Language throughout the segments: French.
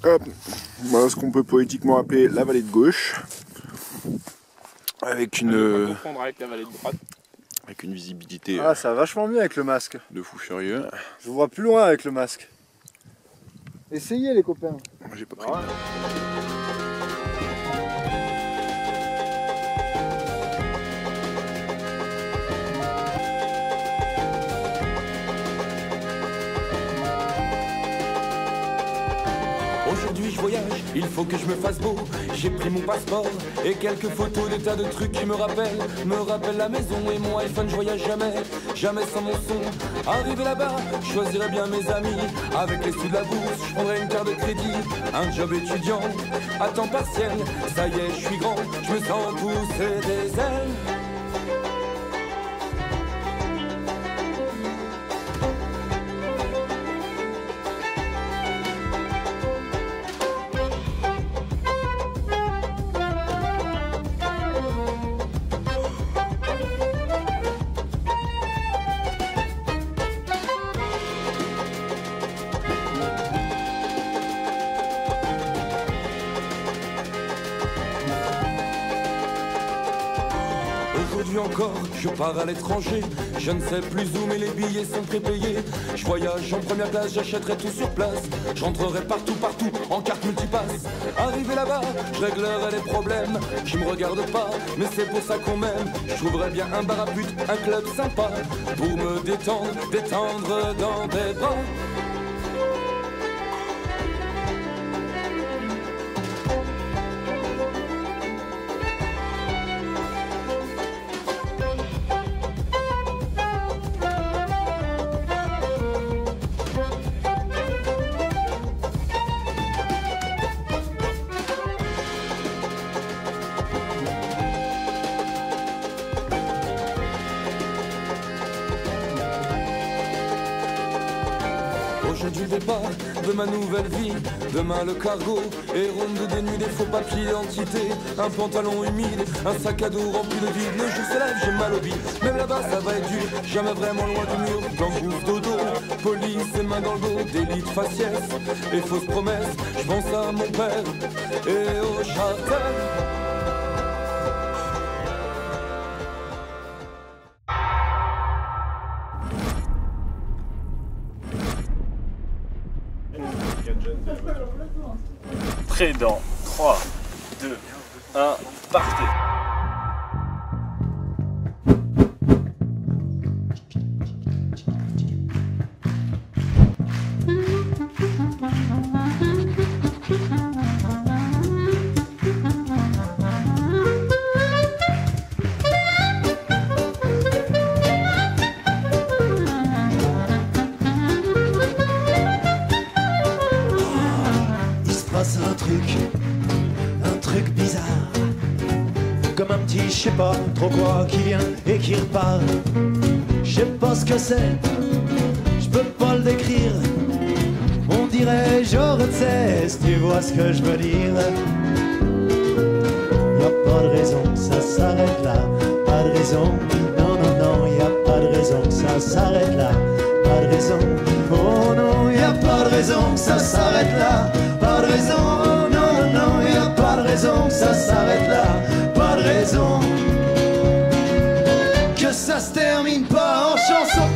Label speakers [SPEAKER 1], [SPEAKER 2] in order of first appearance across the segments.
[SPEAKER 1] Hop, voilà ce qu'on peut poétiquement appeler la vallée de gauche. Avec une...
[SPEAKER 2] confondre avec la vallée de droite.
[SPEAKER 1] Avec une visibilité
[SPEAKER 3] Ah, ça va vachement mieux avec le masque.
[SPEAKER 1] de fou furieux.
[SPEAKER 3] Je vois plus loin avec le masque. Essayez les copains.
[SPEAKER 1] J'ai pas pris.
[SPEAKER 4] Aujourd'hui je voyage, il faut que je me fasse beau. J'ai pris mon passeport et quelques photos, des tas de trucs qui me rappellent la maison. Et mon iPhone, je voyage jamais sans mon son. Arrivé là-bas, je choisirai bien mes amis. Avec les sous de la bourse, je prendrai une carte de crédit. Un job étudiant, à temps partiel. Ça y est, je suis grand, je me sens pousser des ailes. Aujourd'hui encore, je pars à l'étranger. Je ne sais plus où, mais les billets sont prépayés. Je voyage en première classe, j'achèterai tout sur place. J'entrerai partout, en carte multipasse. Arrivé là-bas, je réglerai les problèmes qui me regardent pas, mais c'est pour ça qu'on m'aime. Je trouverai bien un bar à pute, un club sympa, pour me détendre dans tes bras. Aujourd'hui le départ de ma nouvelle vie. Demain le cargo et ronde de nuit, des faux papiers d'identité, un pantalon humide, un sac à dos rempli de vide. Le jour se lève, j'ai mal au bide. Même là-bas ça va être dur, jamais vraiment loin du mur. Gangouste dodo, police et main dans le dos, délit de faciès et fausses promesses. Je pense à mon père et au charter.
[SPEAKER 2] Prêt dans 3, 2, 1, partez.
[SPEAKER 5] Un truc bizarre, comme un petit je sais pas trop quoi qui vient et qui repart. Je sais pas ce que c'est, je peux pas le décrire. On dirait j'aurais de cesse, tu vois ce que je veux dire. Y a pas de raison, ça s'arrête là. Pas de raison, non non non, y a pas de raison, ça s'arrête là. Pas de raison, oh non, y a pas de raison, ça s'arrête là. Pas de raison, non, non, y a pas de raison que ça s'arrête là. Pas de raison que ça se termine pas en chanson.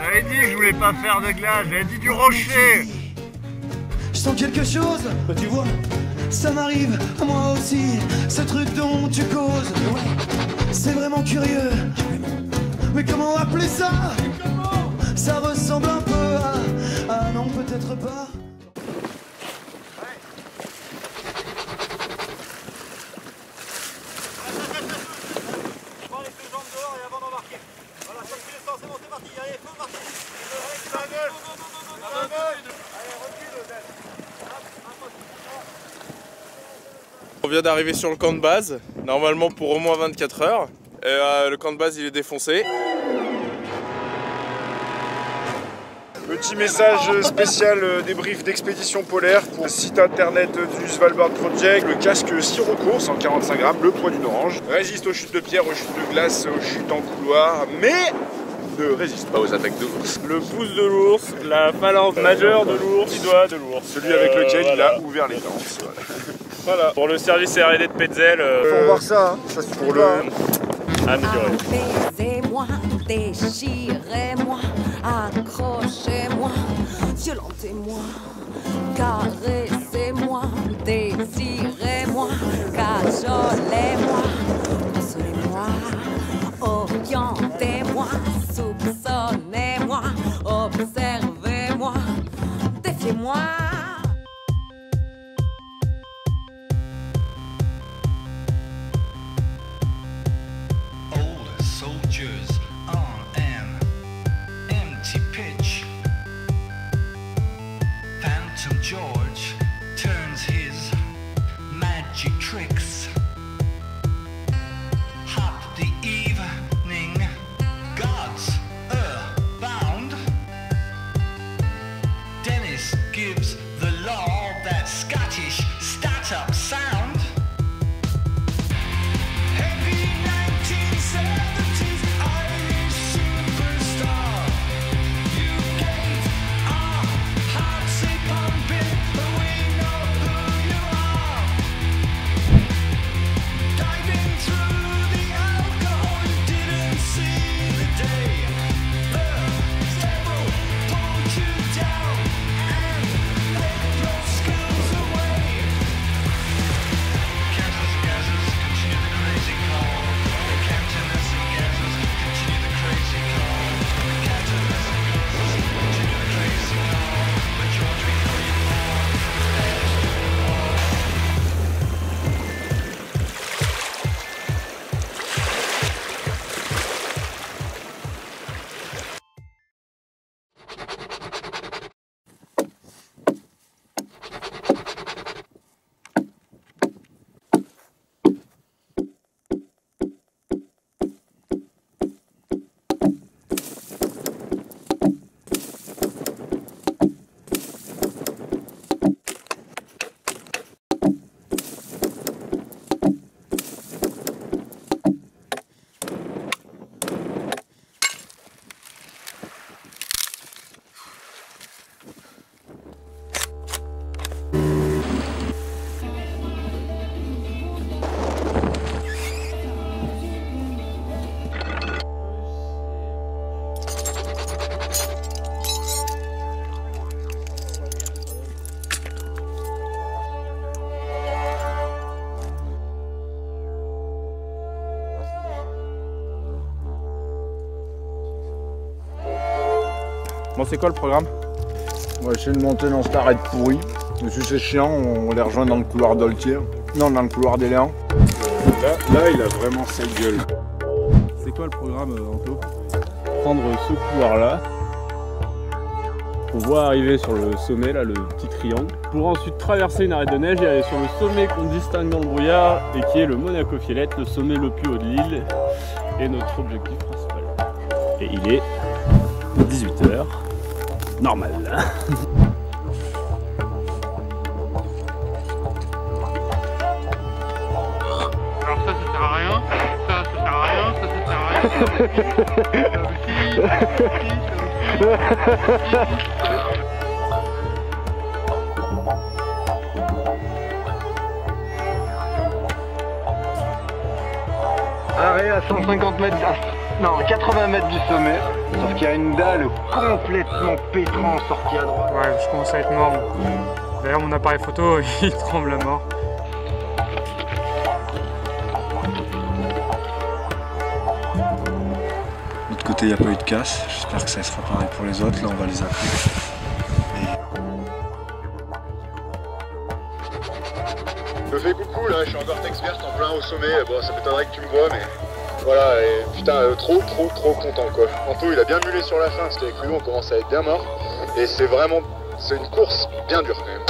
[SPEAKER 6] J'avais dit que je voulais pas faire de glace, j'avais dit du rocher.
[SPEAKER 5] Je sens quelque chose, bah, tu vois, ça m'arrive à moi aussi. Ce truc dont tu causes, c'est vraiment curieux. Mais comment appeler ça? Ça ressemble un peu à... Ah non, peut-être pas.
[SPEAKER 6] Je prends les deux jambes dehors et avant d'embarquer. Voilà, sortez les sens, c'est bon, c'est parti. Allez, faut partir. Allez, recule.
[SPEAKER 2] On vient d'arriver sur le camp de base, normalement pour au moins 24 heures. Le camp de base il est défoncé.
[SPEAKER 1] Petit message spécial débrief d'expédition polaire pour le site internet du Svalbard Project. Le casque Sirocco, 145 grammes, le poids d'une orange. Résiste aux chutes de pierre, aux chutes de glace, aux chutes en couloir. Mais ne résiste pas aux attaques de l'ours.
[SPEAKER 2] Le pouce de l'ours, la phalange majeure de l'ours, petit doigt de l'ours.
[SPEAKER 1] Celui avec lequel il
[SPEAKER 2] voilà.
[SPEAKER 1] a ouvert les dents.
[SPEAKER 2] Voilà, pour le service R&D de Petzl,
[SPEAKER 3] Faut voir ça, hein. Ça suffit
[SPEAKER 1] Pour
[SPEAKER 3] pas.
[SPEAKER 1] le...
[SPEAKER 2] amélioré.
[SPEAKER 7] Apaisez-moi, déchirez-moi, accrochez-moi, violentez-moi, caressez-moi, désirez-moi, cajolez-moi, consolez-moi, orientez-moi, soupçonnez-moi, observez-moi, défiez-moi.
[SPEAKER 8] Old soldiers on an empty pitch. Phantom George turns his magic tricks. Hot the evening, gods bound. Dennis gives the law that Scottish stat-up sound. Heavy 1970s Irish superstar. You gave our hearts a pumping, but we know who you are. Diving through the alcohol, you didn't see the day. The devil pulled you down and laid your skills away. Cantors and gases, continue the crazy call. Cantors and gases, continue the crazy call. Cantors and gases, continue the crazy call. But George, we know you fall.
[SPEAKER 2] Bon, c'est quoi le programme?
[SPEAKER 3] On va essayer de monter dans cette arête pourrie. Dessus c'est chiant, on les rejoint dans le couloir d'Oltier. Non, dans le couloir d'Éléan.
[SPEAKER 1] Là, il a vraiment cette gueule.
[SPEAKER 2] C'est quoi le programme, Anto?
[SPEAKER 9] Prendre ce couloir-là pour pouvoir arriver sur le sommet, là, le petit triangle, pour ensuite traverser une arête de neige et aller sur le sommet qu'on distingue dans le brouillard et qui est le Monaco Fielette, le sommet le plus haut de l'île et notre objectif principal. Et il est 18h, normal.
[SPEAKER 6] Alors ça sert à rien, ça sert à rien, ça sert à rien.
[SPEAKER 10] Arrêt à 150 mètres, non 80 mètres du sommet, sauf qu'il y a une dalle complètement pétrant sortie à droite.
[SPEAKER 6] Ouais, je commence à être mort. D'ailleurs mon appareil photo il tremble à mort.
[SPEAKER 3] De l'autre côté, il n'y a pas eu de casse. J'espère que ça sera pareil pour les autres. Là, on va les appeler.
[SPEAKER 1] Je me fais coucou là, je suis encore expert en plein au sommet. Bon, ça m'étonnerait que tu me vois, mais voilà. Et putain, trop content quoi. Anto, il a bien mulé sur la fin, c'était avec lui, on commence à être bien mort. Et c'est vraiment, c'est une course bien dure quand même.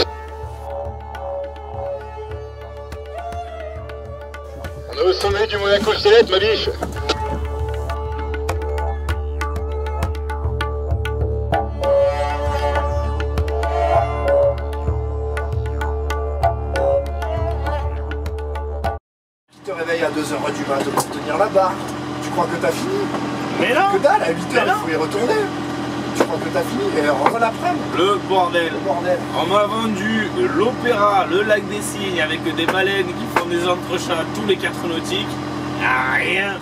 [SPEAKER 1] On est au sommet du Monaco Fielette, ma biche.
[SPEAKER 5] Tu te réveilles à 2h du mat pour tenir la barre.
[SPEAKER 1] Tu crois que t'as fini?
[SPEAKER 11] Mais non!
[SPEAKER 1] Que dalle, à 8h, il faut y retourner. Tu crois que t'as fini? Et rentre l'après-midi.
[SPEAKER 11] Le bordel!
[SPEAKER 1] Le bordel.
[SPEAKER 11] On m'a vendu l'opéra, le lac des cygnes avec des baleines qui font des entrechats tous les 4 nautiques. Ah, rien!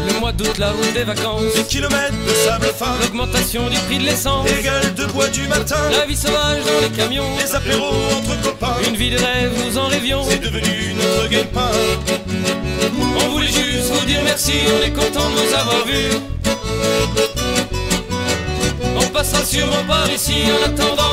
[SPEAKER 12] Le mois d'août, la route des vacances,
[SPEAKER 8] Des kilomètres de sable fin,
[SPEAKER 12] l'augmentation du prix de l'essence,
[SPEAKER 8] des gueules de bois du matin,
[SPEAKER 12] la vie sauvage dans les camions,
[SPEAKER 8] les apéros entre copains.
[SPEAKER 12] une vie de rêve, nous en rêvions.
[SPEAKER 8] C'est devenu notre gagne-pain.
[SPEAKER 12] On voulait juste vous dire merci, on est content de vous avoir vu. On passera sûrement par ici en attendant